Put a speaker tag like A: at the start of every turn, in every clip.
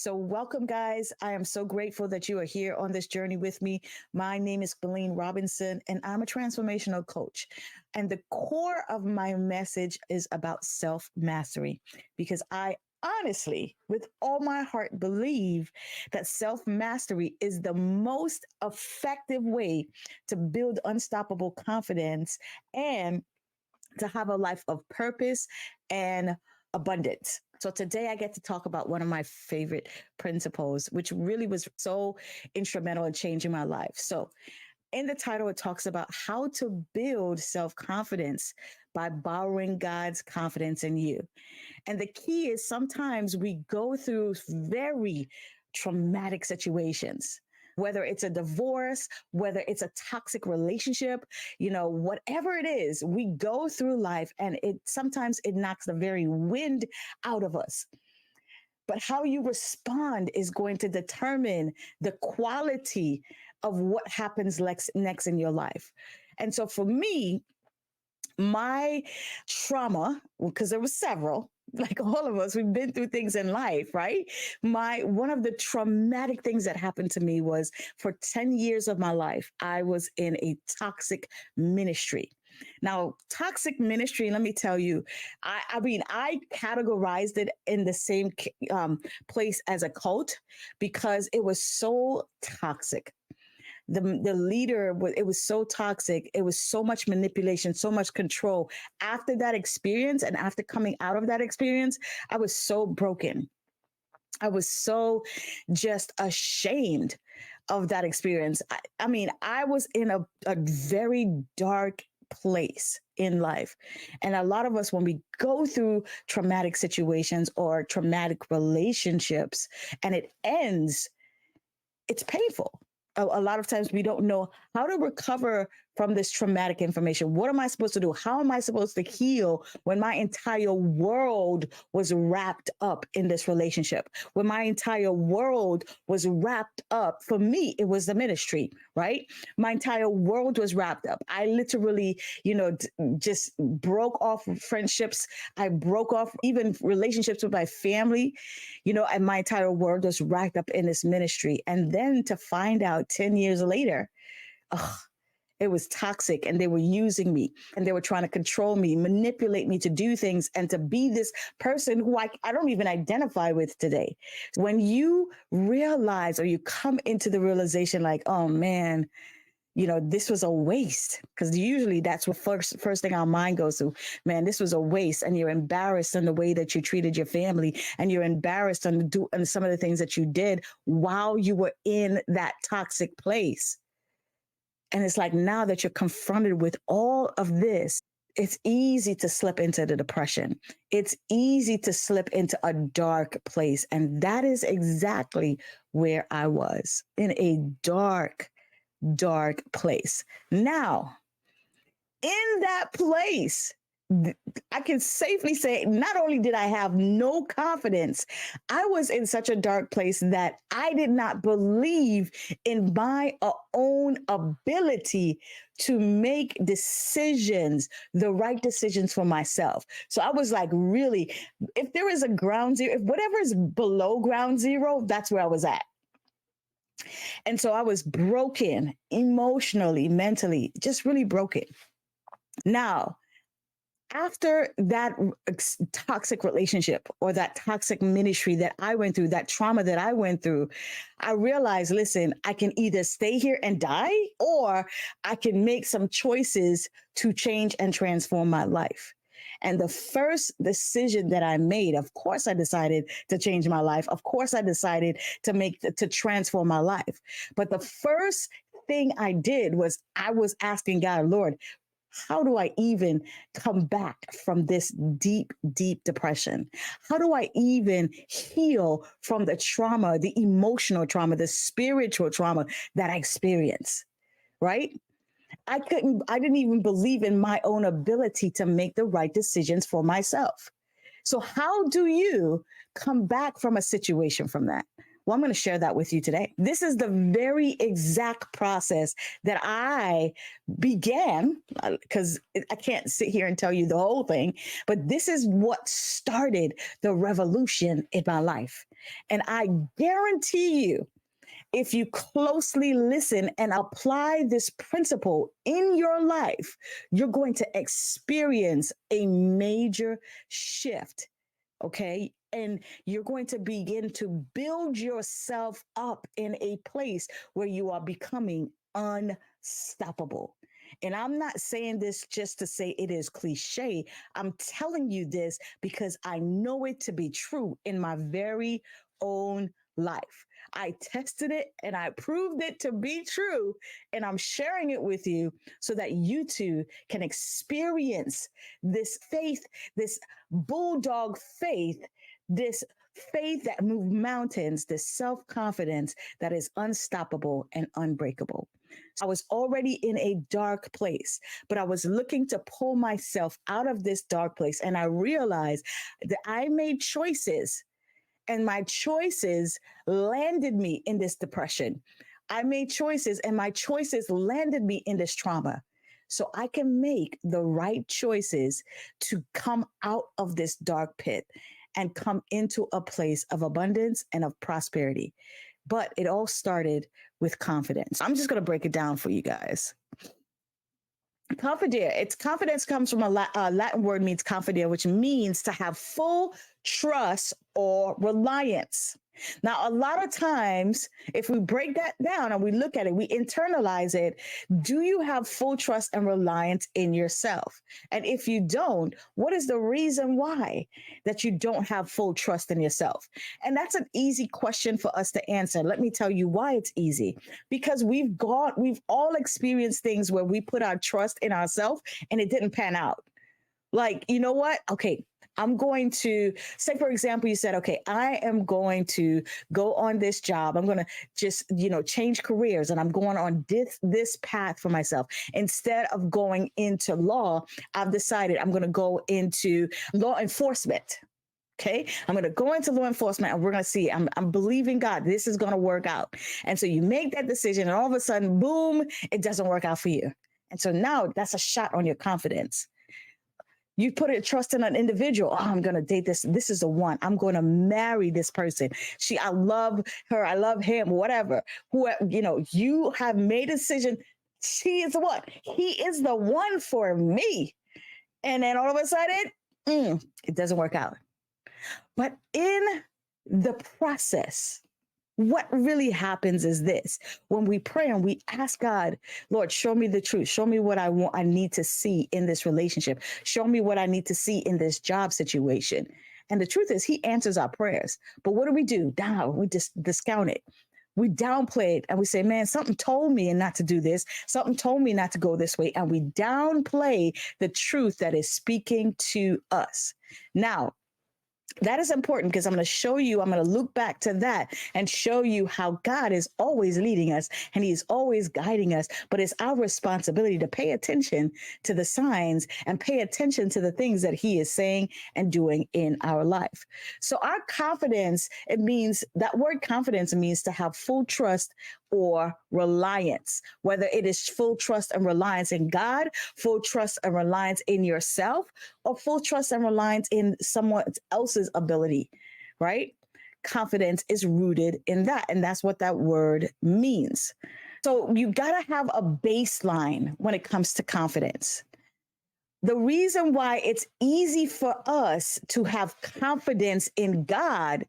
A: So, welcome, guys. I am so grateful that you are here on this journey with me. My name is Colleen Robinson, and I'm a transformational coach. And the core of my message is about self mastery because I honestly, with all my heart, believe that self mastery is the most effective way to build unstoppable confidence and to have a life of purpose and abundance. So today I get to talk about one of my favorite principles, which really was so instrumental in changing my life. So in the title, it talks about how to build self confidence by borrowing God's confidence in you. And the key is sometimes we go through very traumatic situations, whether it's a divorce, whether it's a toxic relationship, whatever it is, we go through life and it sometimes it knocks the very wind out of us. But how you respond is going to determine the quality of what happens next in your life. And so for me, my trauma, because there was several, like all of us, we've been through things in life, right? My one of the traumatic things that happened to me was for 10 years of my life, I was in a toxic ministry. Now, toxic ministry, let me tell you, I categorized it in the same place as a cult because it was so toxic. The leader was, it was so toxic, it was so much manipulation, so much control. After that experience and after coming out of that experience, I was so broken. I was so just ashamed of that experience. I mean, I was in a very dark place in life. And a lot of us, when we go through traumatic situations or traumatic relationships and it ends, it's painful. A lot of times we don't know how to recover from this traumatic information. What am I supposed to do? How am I supposed to heal when my entire world was wrapped up in this relationship? When my entire world was wrapped up, for me, it was the ministry, right? My entire world was wrapped up. I literally, just broke off friendships. I broke off even relationships with my family, and my entire world was wrapped up in this ministry. And then to find out 10 years later, ugh, it was toxic and they were using me and they were trying to control me, manipulate me to do things and to be this person who I don't even identify with today. When you realize or you come into the realization like, oh man, this was a waste, because usually that's what first thing our mind goes to. Man, this was a waste. And you're embarrassed in the way that you treated your family, and you're embarrassed on some of the things that you did while you were in that toxic place. And it's like now that you're confronted with all of this, it's easy to slip into the depression. It's easy to slip into a dark place. And that is exactly where I was, in a dark place. Now, in that place, I can safely say not only did I have no confidence, I was in such a dark place that I did not believe in my own ability to make decisions, the right decisions for myself. So I was like, really, if there is a ground zero, if whatever is below ground zero, that's where I was at. And so I was broken emotionally, mentally, just really broken. Now, after that toxic relationship or that toxic ministry that I went through, that trauma that I went through, I realized, listen, I can either stay here and die, or I can make some choices to change and transform my life. And the first decision that I made, of course, I decided to change my life. Of course, I decided to transform my life. But the first thing I did was I was asking God, Lord, how do I even come back from this deep depression? How do I even heal from the trauma, the emotional trauma, the spiritual trauma that I experienced? Right? I didn't even believe in my own ability to make the right decisions for myself. So, how do you come back from a situation from that? Well, I'm going to share that with you today. This is the very exact process that I began, because I can't sit here and tell you the whole thing, but this is what started the revolution in my life. And I guarantee you, if you closely listen and apply this principle in your life, you're going to experience a major shift. Okay. And you're going to begin to build yourself up in a place where you are becoming unstoppable. And I'm not saying this just to say it is cliche. I'm telling you this because I know it to be true in my very own life. I tested it and I proved it to be true. And I'm sharing it with you so that you too can experience this faith, this bulldog faith, this faith that moves mountains, this self confidence that is unstoppable and unbreakable. I was already in a dark place, but I was looking to pull myself out of this dark place. And I realized that I made choices, and my choices landed me in this depression. I made choices, and my choices landed me in this trauma. So I can make the right choices to come out of this dark pit and come into a place of abundance and of prosperity. But it all started with confidence. I'm just going to break it down for you guys. Confidere. It's confidence comes from a Latin word means confidere, which means to have full trust or reliance. Now, a lot of times, if we break that down and we look at it, we internalize it. Do you have full trust and reliance in yourself? And if you don't, what is the reason why that you don't have full trust in yourself? And that's an easy question for us to answer. Let me tell you why it's easy. Because we've all experienced things where we put our trust in ourselves and it didn't pan out. Like, you know what? Okay, I'm going to say, for example, you said, okay, I am going to go on this job. I'm going to just, change careers, and I'm going on this path for myself. Instead of going into law, I've decided I'm going to go into law enforcement. Okay, I'm going to go into law enforcement, and we're going to see. I'm believing God, this is going to work out. And so you make that decision, and all of a sudden, boom, it doesn't work out for you. And so now that's a shot on your confidence. You put a trust in an individual. Oh, I'm going to date this. This is the one. I'm going to marry this person. I love her. I love him, whatever. You have made a decision. She is the one. He is the one for me. And then all of a sudden, it doesn't work out. But in the process, what really happens is this: when we pray and we ask God, Lord, show me the truth. Show me what I need to see in this relationship. Show me what I need to see in this job situation. And the truth is, he answers our prayers. But what do? We just discount it. We downplay it and we say, man, something told me not to do this. Something told me not to go this way. And we downplay the truth that is speaking to us. Now, that is important because I'm going to look back to that and show you how God is always leading us and he's always guiding us. But it's our responsibility to pay attention to the signs and pay attention to the things that he is saying and doing in our life. So our confidence, that word confidence means to have full trust or reliance, whether it is full trust and reliance in God, full trust and reliance in yourself, or full trust and reliance in someone else's ability, right? Confidence is rooted in that. And that's what that word means. So you got to have a baseline when it comes to confidence. The reason why it's easy for us to have confidence in God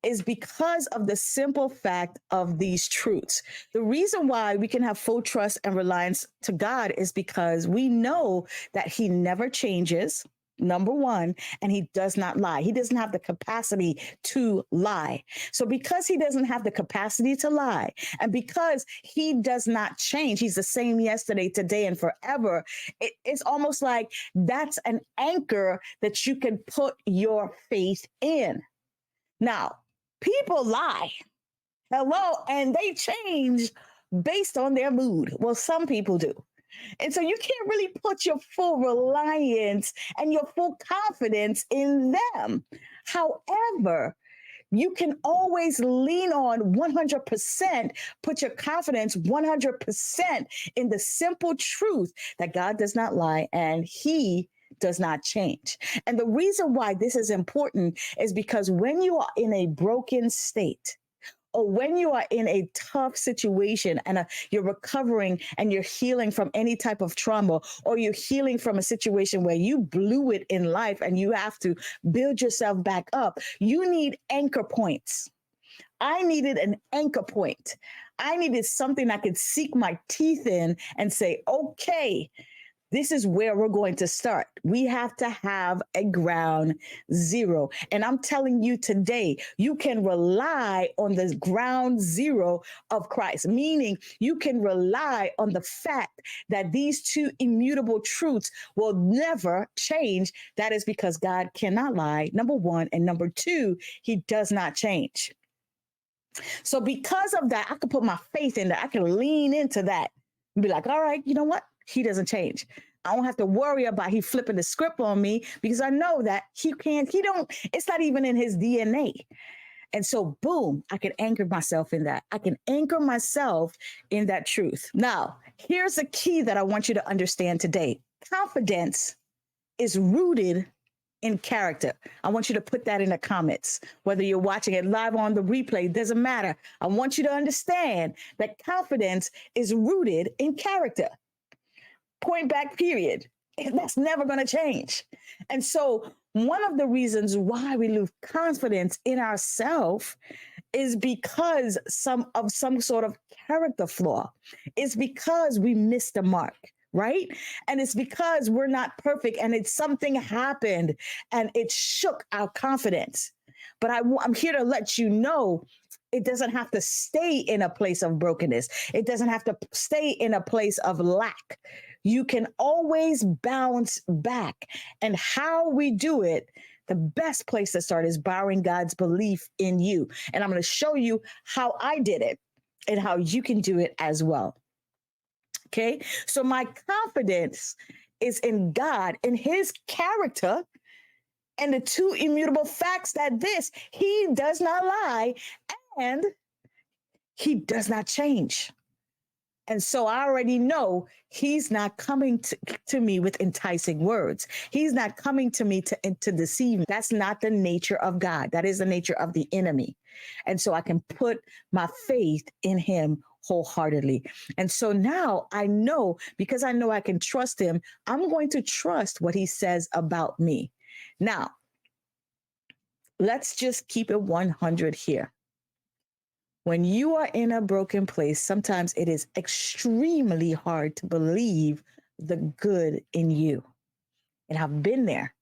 A: is because of the simple fact of these truths. The reason why we can have full trust and reliance to God is because we know that he never changes, number one, and he does not lie. He doesn't have the capacity to lie. So because he doesn't have the capacity to lie, and because he does not change, he's the same yesterday, today, and forever, it's almost like that's an anchor that you can put your faith in. Now, people lie. Hello. And they change based on their mood. Well, some people do. And so you can't really put your full reliance and your full confidence in them. However, you can always lean on 100%, put your confidence 100% in the simple truth that God does not lie and he does not change. And the reason why this is important is because when you are in a broken state, or when you are in a tough situation and you're recovering and you're healing from any type of trauma, or you're healing from a situation where you blew it in life and you have to build yourself back up, you need anchor points. I needed an anchor point. I needed something I could sink my teeth in and say, okay, this is where we're going to start. We have to have a ground zero. And I'm telling you today, you can rely on the ground zero of Christ, meaning you can rely on the fact that these two immutable truths will never change. That is because God cannot lie, number one. And number two, he does not change. So because of that, I can put my faith in that. I can lean into that and be like, all right, you know what? He doesn't change. I don't have to worry about he flipping the script on me because I know that it's not even in his DNA. And so, boom, I can anchor myself in that. I can anchor myself in that truth. Now, here's the key that I want you to understand today. Confidence is rooted in character. I want you to put that in the comments, whether you're watching it live on the replay, doesn't matter. I want you to understand that confidence is rooted in character. Point back, period. That's never going to change. And so one of the reasons why we lose confidence in ourselves is because some sort of character flaw. It's because we missed the mark, right? And it's because we're not perfect and something happened and it shook our confidence. But I'm here to let you know it doesn't have to stay in a place of brokenness. It doesn't have to stay in a place of lack. You can always bounce back. And how we do it, the best place to start is borrowing God's belief in you. And I'm going to show you how I did it and how you can do it as well. Okay, so my confidence is in God, in his character, and the two immutable facts that he does not lie and he does not change. And so I already know he's not coming to me with enticing words. He's not coming to me to deceive me. That's not the nature of God. That is the nature of the enemy. And so I can put my faith in him wholeheartedly. And so now I know, because I know I can trust him, I'm going to trust what he says about me. Now, let's just keep it 100 here. When you are in a broken place, sometimes it is extremely hard to believe the good in you. And I've been there.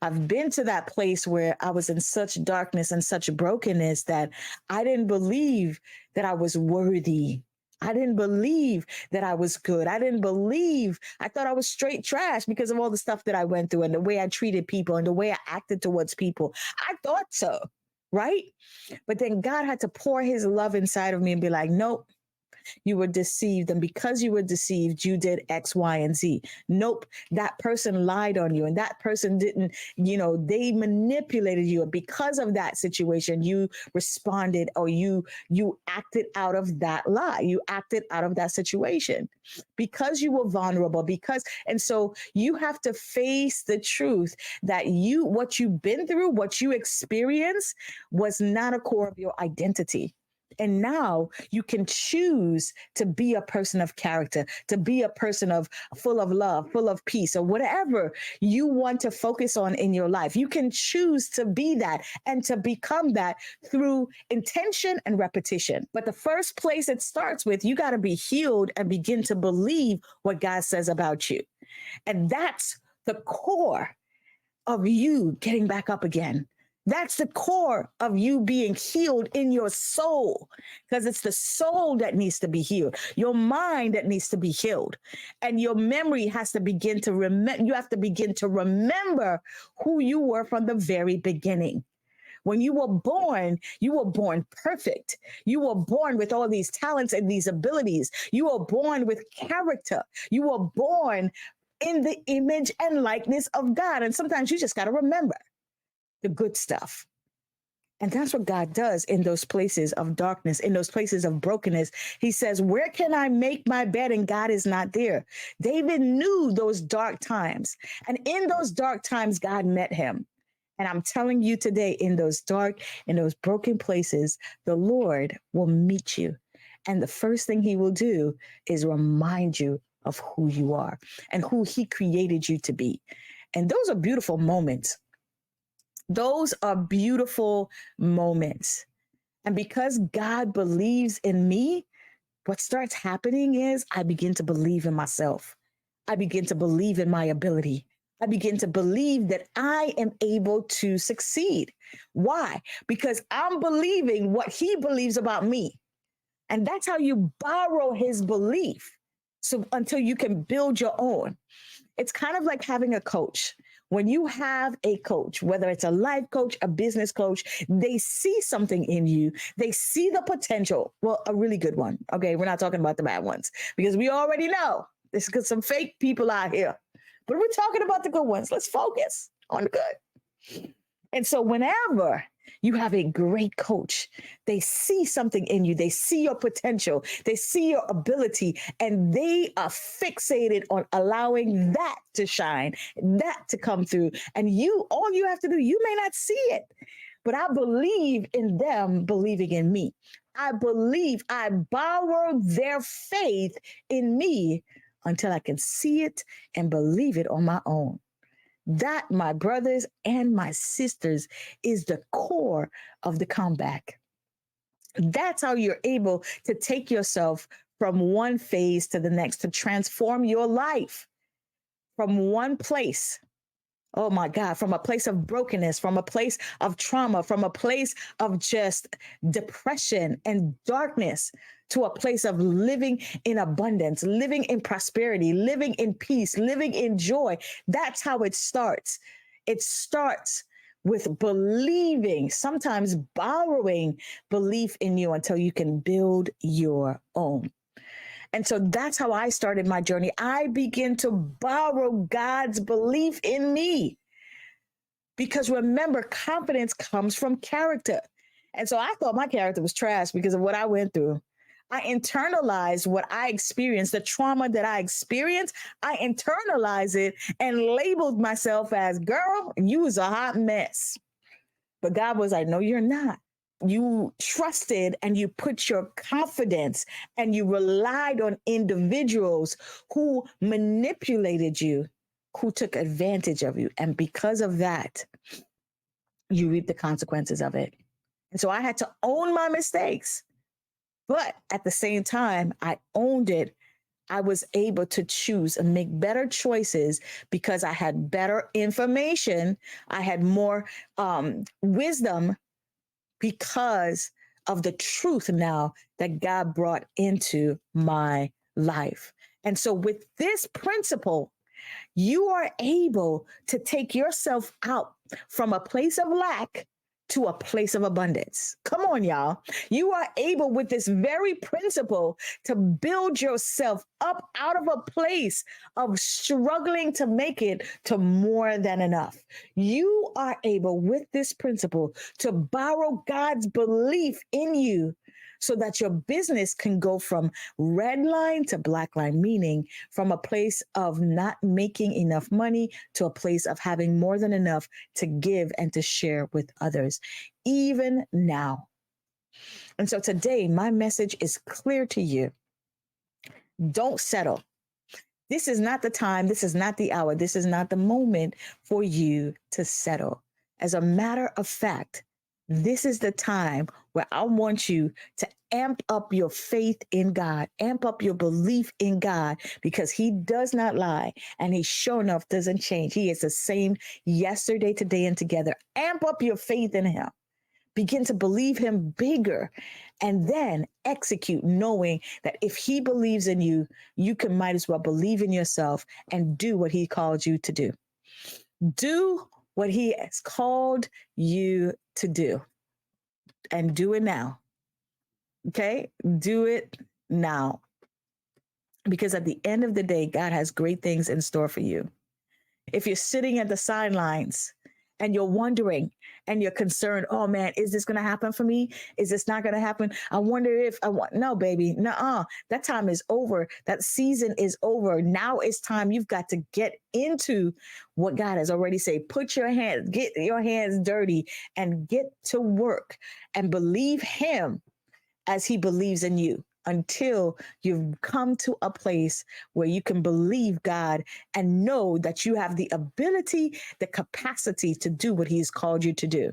A: I've been to that place where I was in such darkness and such brokenness that I didn't believe that I was worthy. I didn't believe that I was good. I thought I was straight trash because of all the stuff that I went through and the way I treated people and the way I acted towards people. I thought so. Right? But then God had to pour his love inside of me and be like, nope, you were deceived. And because you were deceived, you did X, Y, and Z. Nope, that person lied on you and that person didn't, they manipulated you. And because of that situation, you responded or you acted out of that lie. You acted out of that situation because you were vulnerable, and so you have to face the truth that what you've been through, what you experienced was not a core of your identity. And now you can choose to be a person of character, to be a person full of love, full of peace, or whatever you want to focus on in your life. You can choose to be that and to become that through intention and repetition. But the first place it starts with, you got to be healed and begin to believe what God says about you. And that's the core of you getting back up again. That's the core of you being healed in your soul, because it's the soul that needs to be healed, your mind that needs to be healed, and your memory has to begin to remember. You have to begin to remember who you were from the very beginning. When you were born perfect. You were born with all these talents and these abilities. You were born with character. You were born in the image and likeness of God. And sometimes you just got to remember the good stuff. And that's what God does in those places of darkness, in those places of brokenness. He says, where can I make my bed? And God is not there. David knew those dark times. And in those dark times, God met him. And I'm telling you today, in those dark, in those broken places, the Lord will meet you. And the first thing he will do is remind you of who you are and who he created you to be. And those are beautiful moments. Those are beautiful moments. And because God believes in me, what starts happening is I begin to believe in myself. I begin to believe in my ability. I begin to believe that I am able to succeed. Why? Because I'm believing what he believes about me. And that's how you borrow his belief. So until you can build your own. It's kind of like having a coach. When you have a coach, whether it's a life coach, a business coach, they see something in you. They see the potential. Well, a really good one. Okay, we're not talking about the bad ones because we already know there's some fake people out here. But we're talking about the good ones. Let's focus on the good. And so whenever you have a great coach, they see something in you, they see your potential, they see your ability, and they are fixated on allowing that to shine, that to come through. And all you have to do, you may not see it, but I believe in them believing in me. I borrow their faith in me until I can see it and believe it on my own. That, my brothers and my sisters, is the core of the comeback. That's how you're able to take yourself from one phase to the next, to transform your life from one place. Oh my God, from a place of brokenness, from a place of trauma, from a place of just depression and darkness to a place of living in abundance, living in prosperity, living in peace, living in joy. That's how it starts. It starts with believing, sometimes borrowing belief in you until you can build your own. And so that's how I started my journey. I began to borrow God's belief in me. Because remember, confidence comes from character. And so I thought my character was trash because of what I went through. I internalized what I experienced, the trauma that I experienced. I internalized it and labeled myself as, girl, you was a hot mess. But God was like, no, you're not. You trusted and you put your confidence and you relied on individuals who manipulated you, who took advantage of you. And because of that, you reap the consequences of it. And so I had to own my mistakes. But at the same time, I owned it. I was able to choose and make better choices because I had better information. I had more wisdom because of the truth now that God brought into my life. And so, with this principle, you are able to take yourself out from a place of lack to a place of abundance. Come on, y'all. You are able, with this very principle, to build yourself up out of a place of struggling to make it to more than enough. You are able, with this principle, to borrow God's belief in you so that your business can go from red line to black line, meaning from a place of not making enough money to a place of having more than enough to give and to share with others, even now. And so today, my message is clear to you. Don't settle. This is not the time. This is not the hour. This is not the moment for you to settle. As a matter of fact, this is the time where I want you to amp up your faith in God, amp up your belief in God, because he does not lie and he sure enough doesn't change. He is the same yesterday, today, and together. Amp up your faith in him. Begin to believe him bigger and then execute, knowing that if he believes in you, you can might as well believe in yourself and do what he called you to do. Do what he has called you to do, and do it now. Okay? Do it now. Because at the end of the day, God has great things in store for you. If you're sitting at the sidelines and you're wondering and you're concerned, oh man, is this going to happen for me? Is this not going to happen? I wonder if I want, no, baby, no, that time is over. That season is over. Now it's time. You've got to get into what God has already said. Get your hands dirty and get to work and believe Him as He believes in you until you've come to a place where you can believe God and know that you have the ability, the capacity to do what He's called you to do.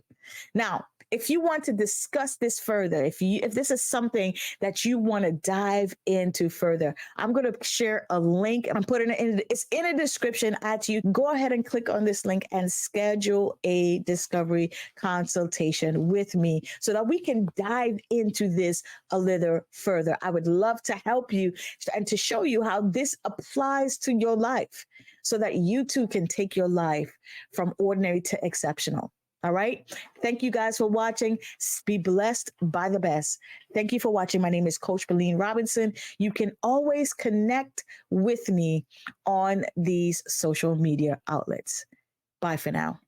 A: Now, if you want to discuss this further, if this is something that you want to dive into further, I'm going to share a link. I'm putting it in. It's in a description at you. Go ahead and click on this link and schedule a discovery consultation with me so that we can dive into this a little further. I would love to help you and to show you how this applies to your life so that you too can take your life from ordinary to exceptional. All right. Thank you guys for watching. Be blessed by the best. Thank you for watching. My name is Coach Beleen Robinson. You can always connect with me on these social media outlets. Bye for now.